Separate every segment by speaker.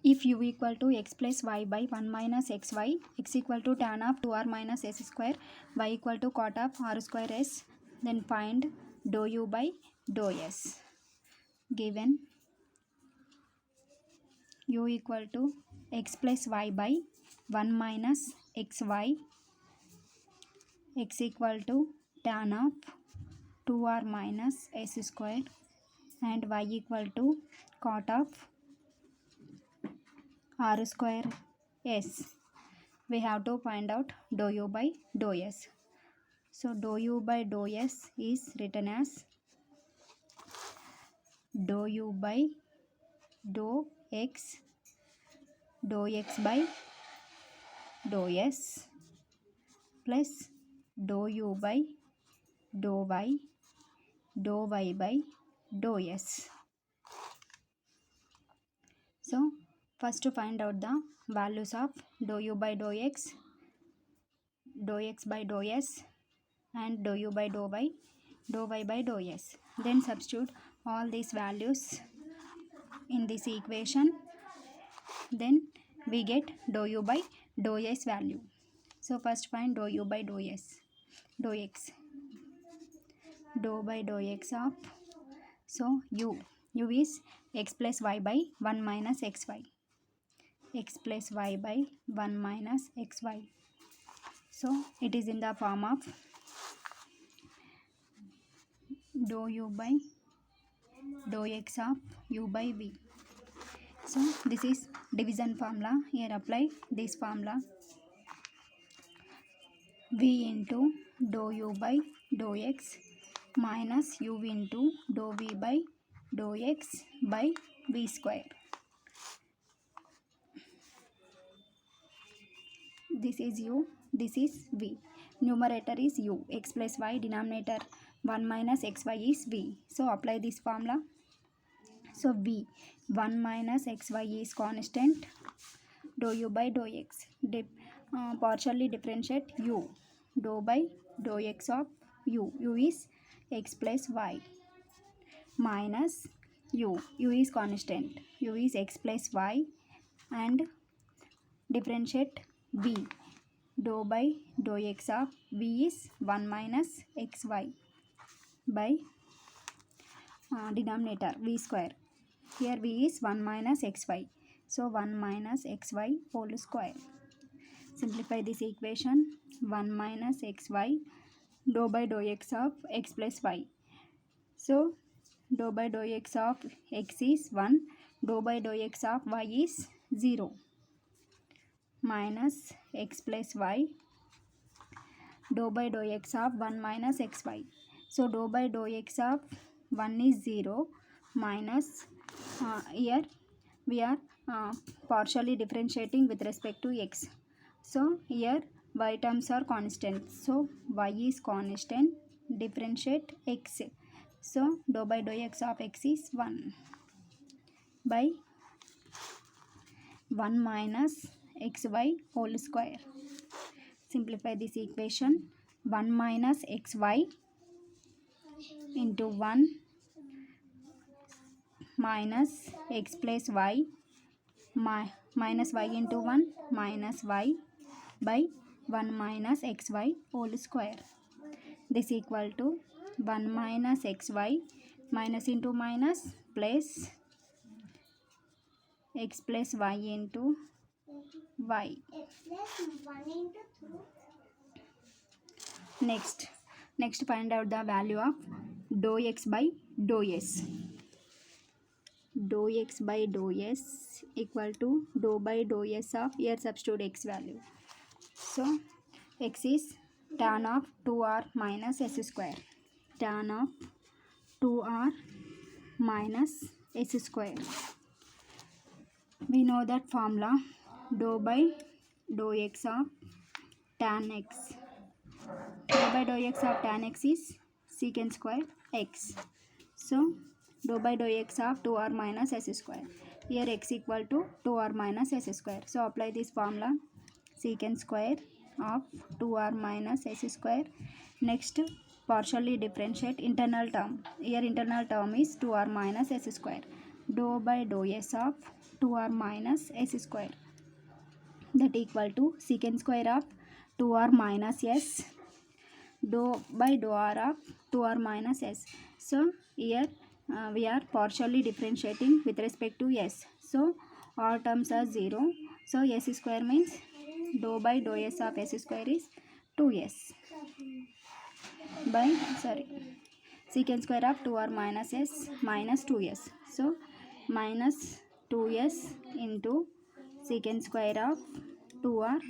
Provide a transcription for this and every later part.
Speaker 1: If u equal to x plus y by 1 minus xy, x equal to tan of 2r minus s square, y equal to cot of r square s, then find dou u by dou s. Given u equal to x plus y by 1 minus xy, x equal to tan of 2r minus s square, and y equal to cot of r square s. We have to find out dou u by dou s. So dou u by dou s is written as dou u by dou x by dou s plus dou u by dou y by dou s. So first to find out the values of dou u by dou x by dou s, and dou u by dou y by dou s. Then substitute all these values in this equation. Then we get dou u by dou s value. So first find dou u by dou s. Dou x. Dou by dou x of, so u is x plus y by 1 minus xy. X plus y by 1 minus xy. So it is in the form of dou u by dou x of u by v. So this is division formula. Here apply this formula. V into dou u by dou x minus u into dou v by dou x by v square. This is u, this is v. Numerator is u, x plus y, denominator 1 minus xy is v. So apply this formula. So v 1 minus xy is constant. Dou u by dou x. Partially differentiate u. Dou by dou x of u. U is x plus y minus u. U is constant. U is x plus y, and differentiate v. Dou by dou x of v is 1 minus xy by denominator v square. Here v is 1 minus xy. So 1 minus xy whole square. Simplify this equation. 1 minus xy dou by dou x of x plus y. So dou by dou x of x is 1. Dou by dou x of y is 0. Minus x plus y. Dou by dou x of 1 minus xy. So dou by dou x of 1 is 0. Minus here we are partially differentiating with respect to x. So here y terms are constant. So y is constant. Differentiate x. So dou by dou x of x is 1 by 1 minus xy whole square. Simplify this equation. 1 minus xy into 1 minus x plus y minus y into 1 minus y by 1 minus xy whole square. This equal to 1 minus xy minus into minus plus x plus y into y. Next find out the value of dou x by dou s. Dou x by dou s equal to dou by dou s of, here substitute x value. So x is tan of 2r minus s square. Tan of 2r minus s square. We know that formula. Dou by dou x of tan x. Dou by dou x of tan x is secant square x. So dou by dou x of 2r minus s square. Here x equal to 2r minus s square. So apply this formula. Secant square of 2r minus s square. Next partially differentiate internal term. Here internal term is 2r minus s square. dou by dou s of 2r minus s square, that equal to secant square of 2r minus s dou by dou r of 2r minus s. So here we are partially differentiating with respect to s. So all terms are 0. So s square means dou by dou s of s square is 2s by secant square of 2r minus s minus 2s. So minus 2s into secant square of 2r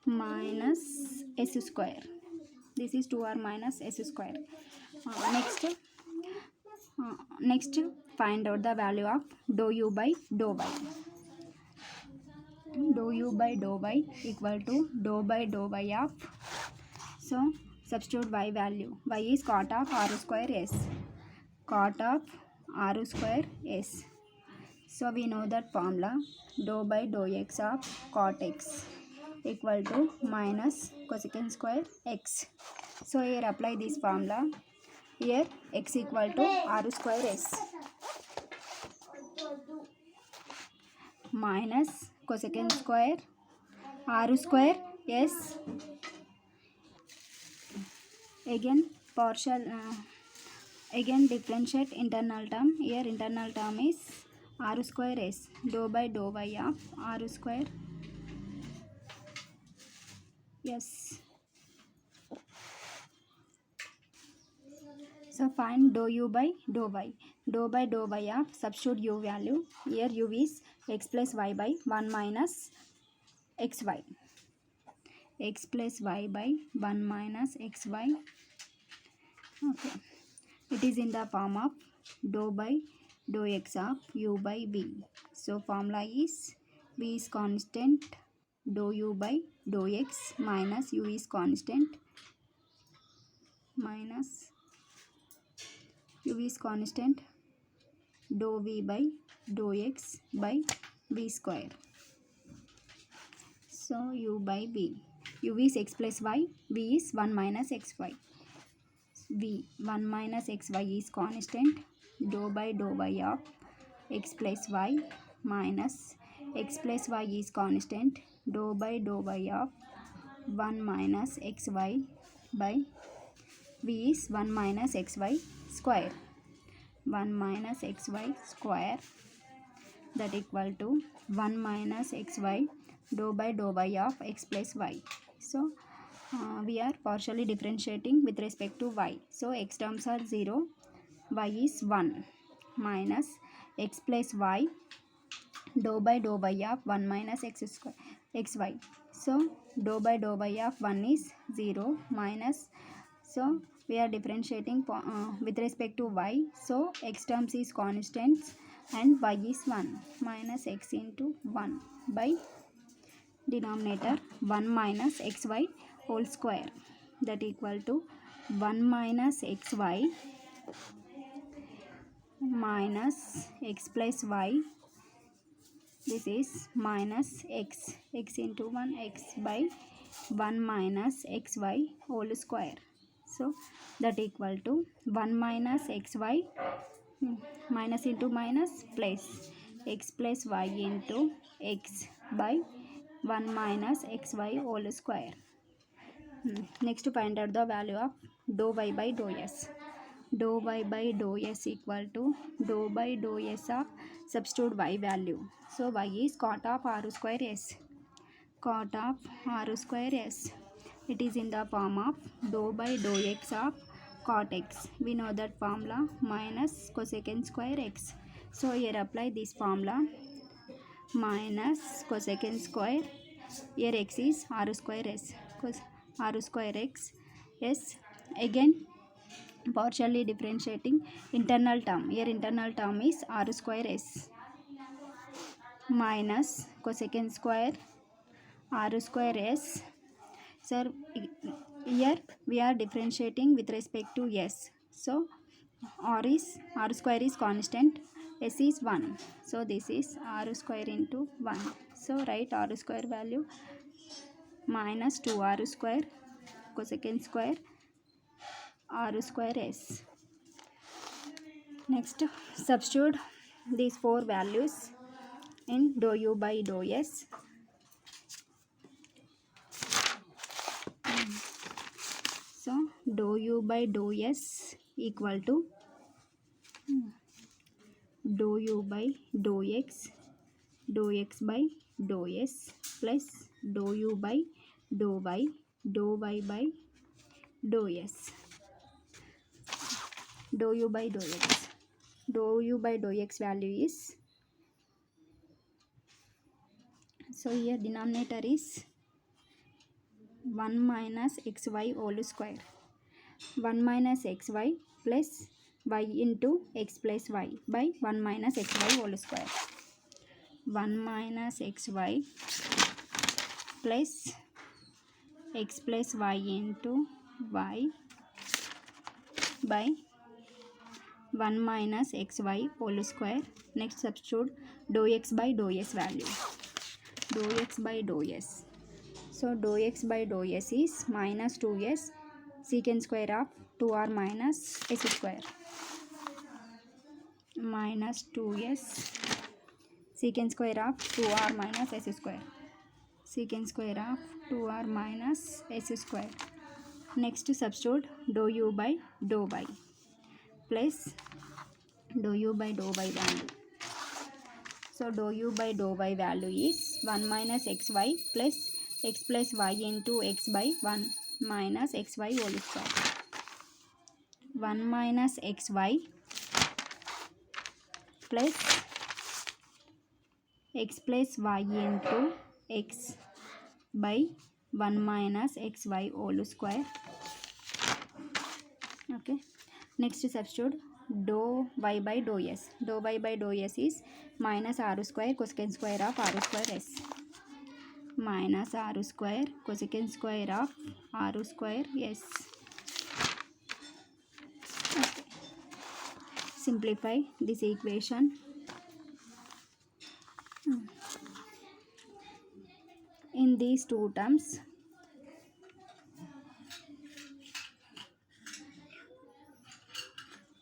Speaker 1: minus s square. This is 2r minus s square. Next find out the value of dou u by dou y. Dou u by dou y equal to dou by dou y of, so substitute y value. Y is cot of r square s, cot of r square s. So we know that formula, dou by dou x of cot x equal to minus cosecant square x. So here apply this formula. Here x equal to r square s minus cosecant square r square s. Again partial again differentiate internal term. Here internal term is r square s, dou by dou y of r square s. So find dou u by dou y. Dou by dou y of, substitute u value. Here u is x plus y by 1 minus xy. X plus y by 1 minus xy. Okay. It is in the form of dou by dou x of u by v. So formula is v is constant, dou u by dou x minus u is constant, minus u is constant, dou v by dou x by v square. So u by v. U is x plus y, v is 1 minus xy. V 1 minus xy is constant, dou by dou y of x plus y minus x plus y is constant, dou by dou y of 1 minus xy by v is 1 minus xy square. 1 minus xy square, that equal to 1 minus xy dou by dou y of x plus y. So we are partially differentiating with respect to y. So x terms are 0, y is 1 minus x plus y dou by dou y of 1 minus x square xy. So dou by dou y of 1 is 0 minus, so we are differentiating with respect to y. So x terms is constants and y is 1 minus x into 1 by denominator 1 minus xy whole square, that equal to 1 minus xy minus x plus y. This is minus x into 1 x by 1 minus xy whole square. So that equal to 1 minus xy minus into minus plus x plus y into x by 1 minus xy whole square. Next to find out the value of dou y by dou s. Dou y by dou s equal to dou by dou s of, substitute y value. So y is cot of r square s, cot of r square s. It is in the form of dou by dou x of cot x. We know that formula, minus cosecant square x. So here apply this formula, minus cosecant square, here x is r square s, r square x s. Again partially differentiating internal term. Here internal term is r square s minus cosecant square r square s. Sir, here we are differentiating with respect to s. So r square is constant, s is 1. So this is r square into 1. So write r square value minus 2r square cosecant square r square s. Next substitute these four values in dou u by dou s. So dou u by dou s equal to dou u by dou x by dou s plus dou u by dou y by dou s. Dou u by dou x. Dou u by dou x value is, so here denominator is 1 minus xy whole square. 1 minus xy plus y into x plus y by 1 minus xy whole square. 1 minus xy plus x plus y into y by 1 minus xy whole square. Next substitute dou x by dou s value. Dou x by dou s. So dou x by dou s is minus 2s secant square of 2r minus s square. Minus 2s secant square of 2r minus s square. Secant square of 2r minus s square. Next substitute dou u by dou y plus dou u by dou y value. So dou u by dou y value is 1 minus xy plus x plus y into x by 1 minus xy whole square. 1 minus xy plus x plus y into x by 1 minus xy whole square. Okay. Next substitute dou y by dou s. Dou y by dou s is minus r square cosecant square of r square s. Minus r square cosecant square of r square s. Okay. Simplify this equation. In these two terms,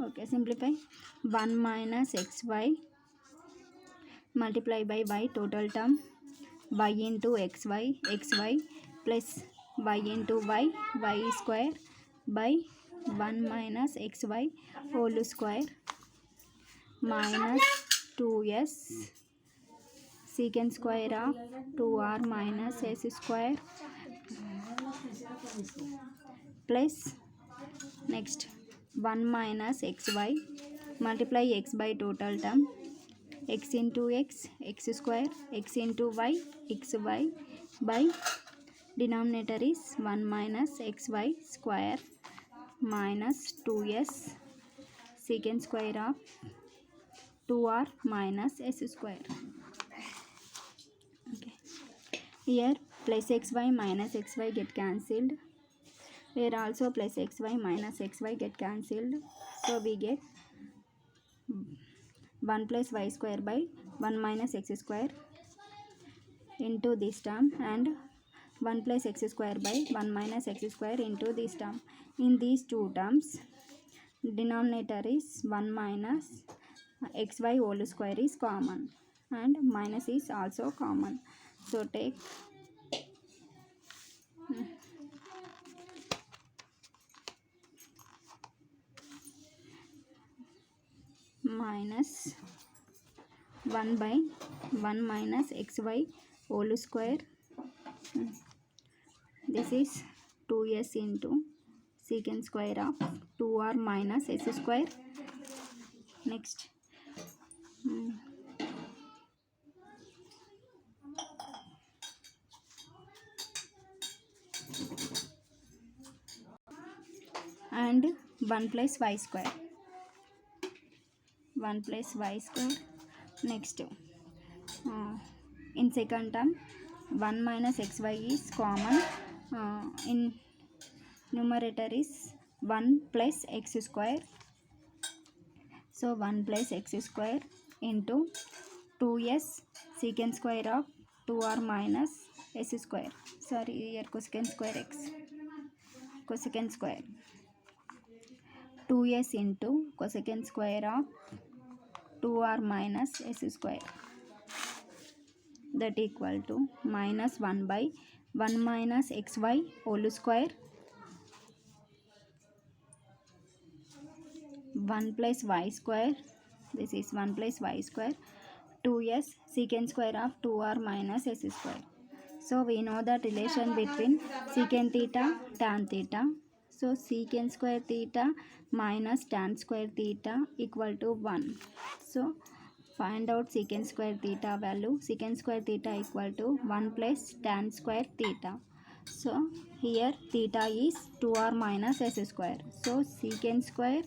Speaker 1: okay, simplify 1 minus xy multiply by y total term y into xy plus y into y square by 1 minus xy whole square minus 2s secant square of 2r minus s square plus next 1 minus xy multiply x by total term x into x square x into y xy by denominator is 1 minus xy square minus 2s secant square of 2r minus s square. Okay. Here plus xy minus xy get cancelled. Here also plus xy minus xy get cancelled. So we get 1 plus y square by 1 minus x square into this term and 1 plus x square by 1 minus x square into this term. In these two terms, denominator is 1 minus xy whole square is common and minus is also common. So take minus 1 by 1 minus xy whole square. This is 2s into secant square of 2r minus s square. Next and 1 plus y square. 1 plus y square. Next in second term 1 minus xy is common. In numerator is 1 plus x square. So 1 plus x square into 2s secant square of 2r minus s square. Sorry, here cosecant square x. Cosecant square 2s into cosecant square of 2r minus s square, that equal to minus 1 by 1 minus xy whole square 1 plus y square, this is 1 plus y square 2s secant square of 2r minus s square. So we know that relation between secant theta tan theta. So secant square theta minus tan square theta equal to 1. So find out secant square theta value. Secant square theta equal to 1 plus tan square theta. So here theta is 2r minus s square. So secant square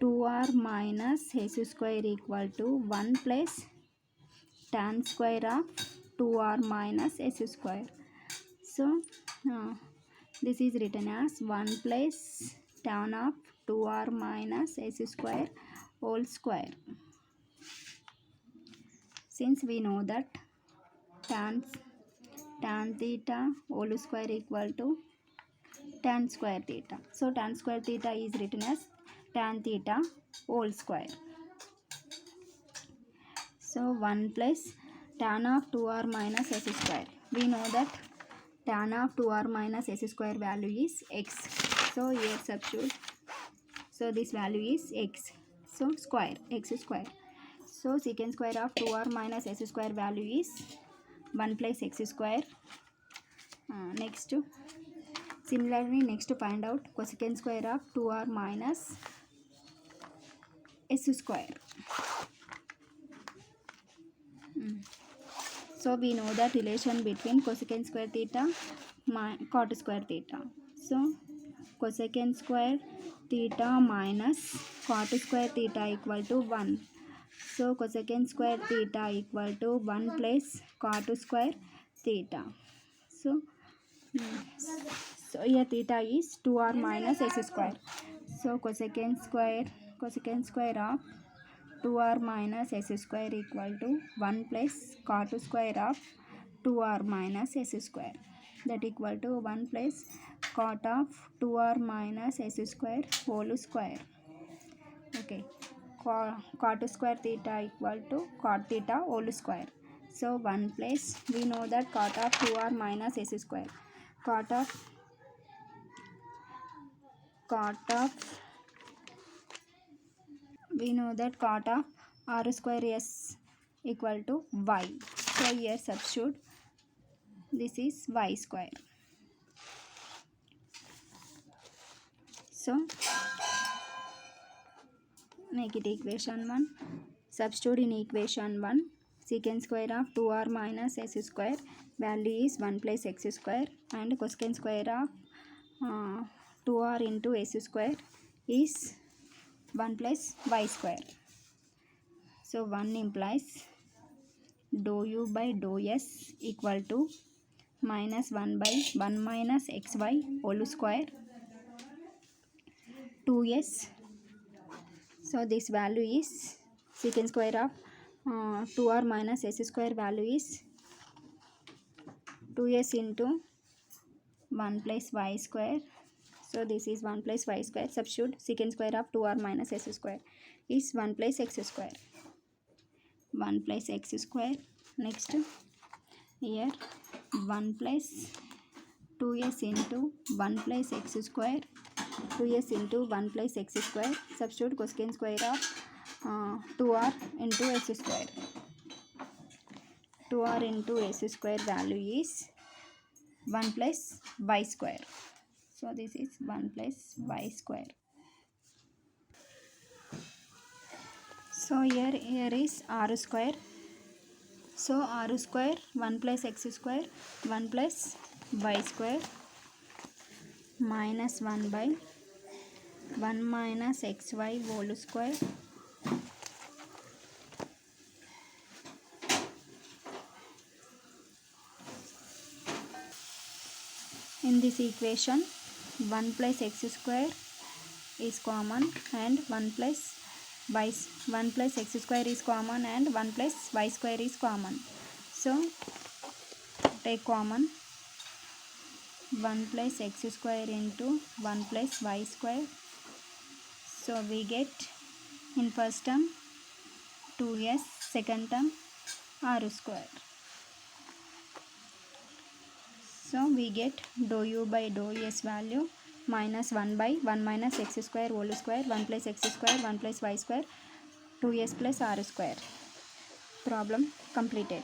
Speaker 1: 2r minus s square equal to 1 plus tan square of 2r minus s square. So this is written as 1 plus tan of 2r minus s square whole square. Since we know that tan theta whole square equal to tan square theta. So tan square theta is written as tan theta whole square. So 1 plus tan of 2r minus s square. We know that tan of 2r minus s square value is x. So here substitute. So this value is x. So square, x square. So secant square of 2r minus s square value is 1 plus x square. Next, similarly, next to find out cosecant square of 2r minus s square. So we know that relation between cosecant square theta cot square theta. So cosecant square theta minus cot square theta equal to 1. So cosecant square theta equal to 1 plus cot square theta. So here theta is 2r minus s square. So cosecant square of 2r minus s square equal to 1 plus cot square of 2r minus s square, that equal to 1 plus cot of 2r minus s square whole square. Okay, cot square theta equal to cot theta whole square. So 1 plus, we know that cot of 2r minus s square, cot of we know that cot of r square s equal to y. So here substitute, this is y square. So make it equation 1. Substitute in equation 1. Secant square of 2r minus s square value is 1 plus x square, and cosecant square of 2r into s square is 1 plus y square. So 1 implies dou u by dou s equal to minus 1 by 1 minus xy whole square 2s. So this value is secant square of 2r minus s square value is 2s into 1 plus y square. So this is 1 plus y square. Substitute secant square of 2r minus s square is 1 plus x square. 1 plus x square. Next, here 1 plus 2s into 1 plus x square, 2s into 1 plus x square. Substitute cosecant square of 2r into s square. 2r into s square value is 1 plus y square. So this is 1 plus y square. So here is r square. So r square 1 plus x square 1 plus y square minus 1 by 1 minus xy whole square in this equation. 1 plus x square is common and 1 plus x square is common and 1 plus y square is common. So take common 1 plus x square into 1 plus y square. So we get in first term 2s, second term r square. So we get dou u by dou s value minus 1 by 1 minus x square whole square, 1 plus x square, 1 plus y square, 2s plus r square. Problem completed.